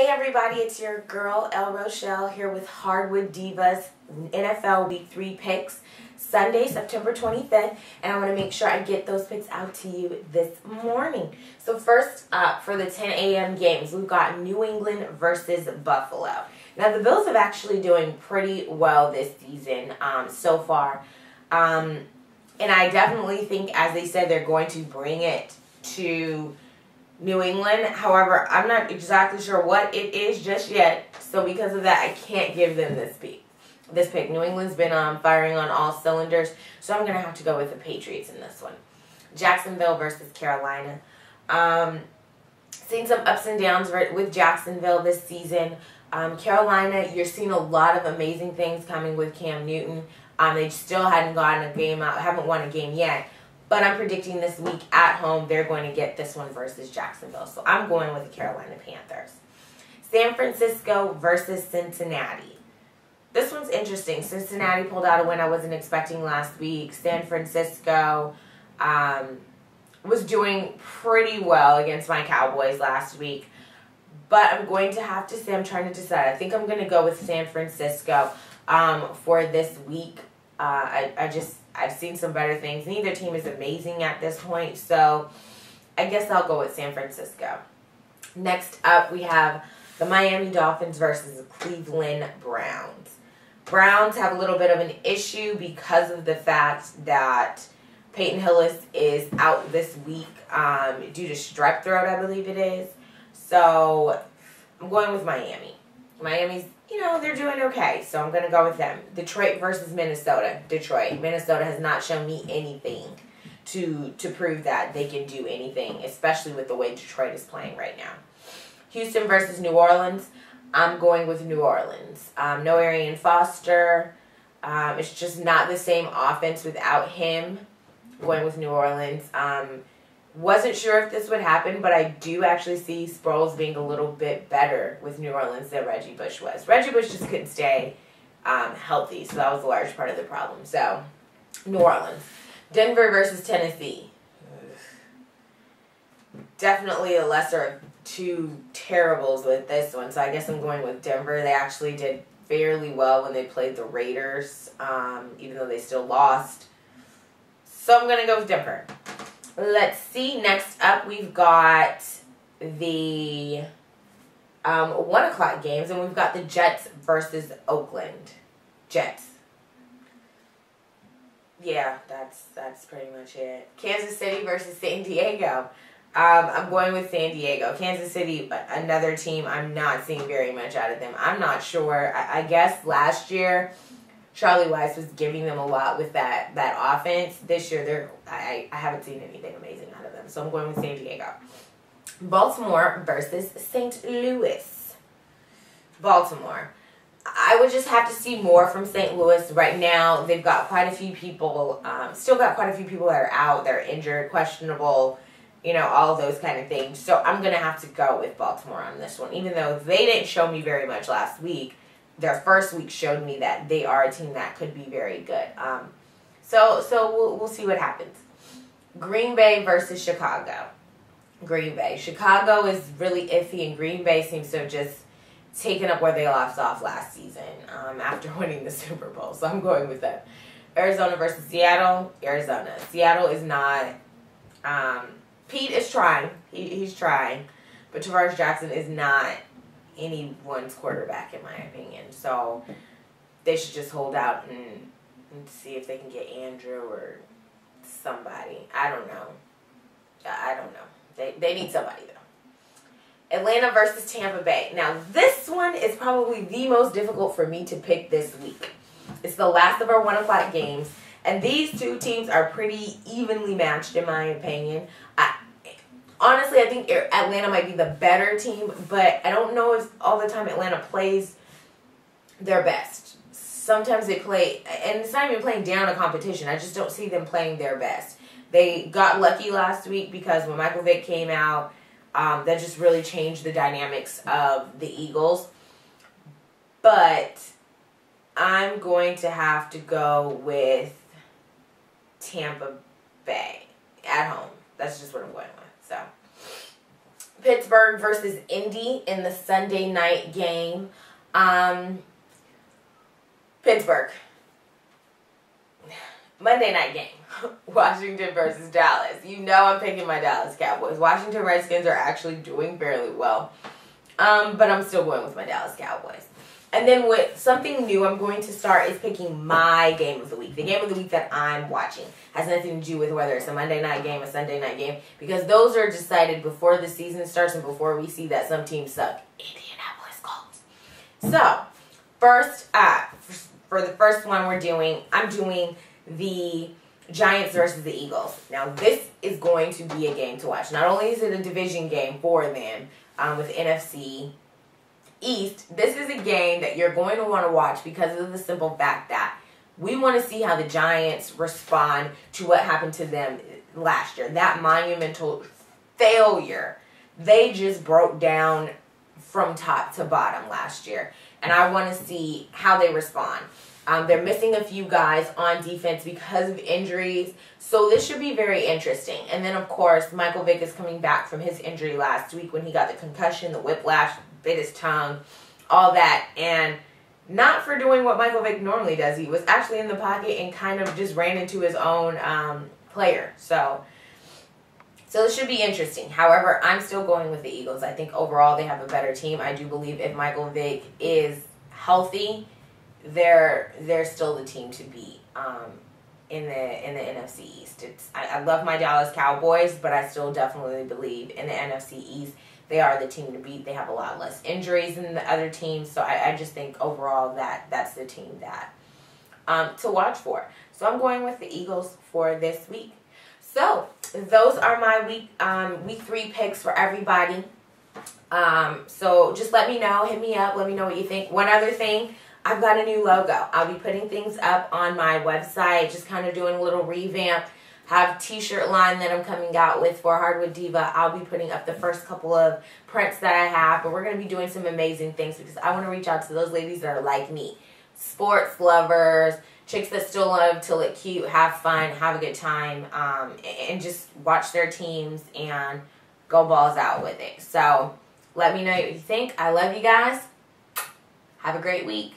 everybody, it's your girl El Rochelle here with Hardwood Divas NFL Week 3 picks, Sunday, September 25th, and I want to make sure I get those picks out to you this morning. So first up, for the 10 a.m. games, we've got New England versus Buffalo. Now, the Bills have actually doing pretty well this season so far, and I definitely think, as they said, they're going to bring it to New England. However, I'm not exactly sure what it is just yet, so because of that, I can't give them this pick. New England's been firing on all cylinders, so I'm going to have to go with the Patriots in this one. Jacksonville versus Carolina. Seen some ups and downs with Jacksonville this season. Carolina, you're seeing a lot of amazing things coming with Cam Newton. They still haven't gotten a game out, haven't won a game yet. But I'm predicting this week at home, they're going to get this one versus Jacksonville. So I'm going with the Carolina Panthers. San Francisco versus Cincinnati. This one's interesting. Cincinnati pulled out a win I wasn't expecting last week. San Francisco was doing pretty well against my Cowboys last week. But I'm going to have to say, I'm trying to decide. I think I'm going to go with San Francisco for this week. I've seen some better things. Neither team is amazing at this point, so I guess I'll go with San Francisco. Next up, we have the Miami Dolphins versus the Cleveland Browns. Browns have a little bit of an issue because of the fact that Peyton Hillis is out this week due to strep throat, I believe it is. So I'm going with Miami. Miami's, they're doing okay, so I'm going to go with them. Detroit versus Minnesota. Detroit. Minnesota has not shown me anything to prove that they can do anything, especially with the way Detroit is playing right now. Houston versus New Orleans. I'm going with New Orleans. No Arian Foster. It's just not the same offense without him. I'm going with New Orleans. Wasn't sure if this would happen, but I do actually see Sproles being a little bit better with New Orleans than Reggie Bush was. Reggie Bush just couldn't stay healthy, so that was a large part of the problem. So, New Orleans. Denver versus Tennessee. Definitely a lesser of two terribles with this one, so I guess I'm going with Denver. They actually did fairly well when they played the Raiders, even though they still lost. So I'm going to go with Denver. Let's see. Next up, we've got the 1 o'clock games, and we've got the Jets versus Oakland. Jets. Yeah, that's pretty much it. Kansas City versus San Diego. I'm going with San Diego. Kansas City, another team I'm not seeing very much out of them. I'm not sure. I guess last year Charlie Weiss was giving them a lot with that offense. This year, I haven't seen anything amazing out of them. So I'm going with San Diego. Baltimore versus St. Louis. Baltimore. I would just have to see more from St. Louis. Right now, they've got quite a few people, still got quite a few people that are out. They're injured, questionable, all those kind of things. So I'm going to have to go with Baltimore on this one. Even though they didn't show me very much last week, their first week showed me that they are a team that could be very good. So we'll see what happens. Green Bay versus Chicago. Green Bay. Chicago is really iffy, and Green Bay seems to have just taken up where they left off last season after winning the Super Bowl. So I'm going with them. Arizona versus Seattle. Arizona. Seattle is not... Pete is trying. He's trying. But Tavares Jackson is not anyone's quarterback, in my opinion. So they should just hold out and see if they can get Andrew or somebody. I don't know. They need somebody, though. Atlanta versus Tampa Bay. Now, this one is probably the most difficult for me to pick this week. It's the last of our 1 o'clock games, and these two teams are pretty evenly matched, in my opinion. Honestly, I think Atlanta might be the better team, but I don't know if all the time Atlanta plays their best. Sometimes they play, and it's not even playing down a competition. I just don't see them playing their best. They got lucky last week because when Michael Vick came out, that just really changed the dynamics of the Eagles. But I'm going to have to go with Tampa Bay at home. That's just what I'm going with. So Pittsburgh versus Indy in the Sunday night game. Pittsburgh. Monday night game. Washington versus Dallas. You know I'm picking my Dallas Cowboys. Washington Redskins are actually doing fairly well. But I'm still going with my Dallas Cowboys. And then with something new I'm going to start is picking my game of the week. The game of the week that I'm watching has nothing to do with whether it's a Monday night game, a Sunday night game, because those are decided before the season starts and before we see that some teams suck. Indianapolis Colts. So, first, for the first one I'm doing the Giants versus the Eagles. Now, this is going to be a game to watch. Not only is it a division game for them with NFC East, this is a game that you're going to want to watch because of the simple fact that we want to see how the Giants respond to what happened to them last year. That monumental failure. They just broke down from top to bottom last year. And I want to see how they respond. They're missing a few guys on defense because of injuries. So this should be very interesting. And then, of course, Michael Vick is coming back from his injury last week when he got the concussion, the whiplash, bit his tongue, all that. And not for doing what Michael Vick normally does. He was actually in the pocket and kind of just ran into his own player. So this should be interesting. However, I'm still going with the Eagles. I think overall they have a better team. I do believe if Michael Vick is healthy, they're still the team to beat in the NFC East. I love my Dallas Cowboys, but I still definitely believe in the NFC East they are the team to beat. They have a lot less injuries than the other teams, so I just think overall that's the team that to watch for. So I'm going with the Eagles for this week. So those are my week 3 picks for everybody. So just let me know, hit me up, let me know what you think. One other thing, I've got a new logo. I'll be putting things up on my website, just kind of doing a little revamp. Have t-shirt line that I'm coming out with for Hardwood Diva. I'll be putting up the first couple of prints that I have, but we're going to be doing some amazing things because I want to reach out to those ladies that are like me. Sports lovers, chicks that still love to look cute, have fun, have a good time, and just watch their teams and go balls out with it. So let me know what you think. I love you guys. Have a great week.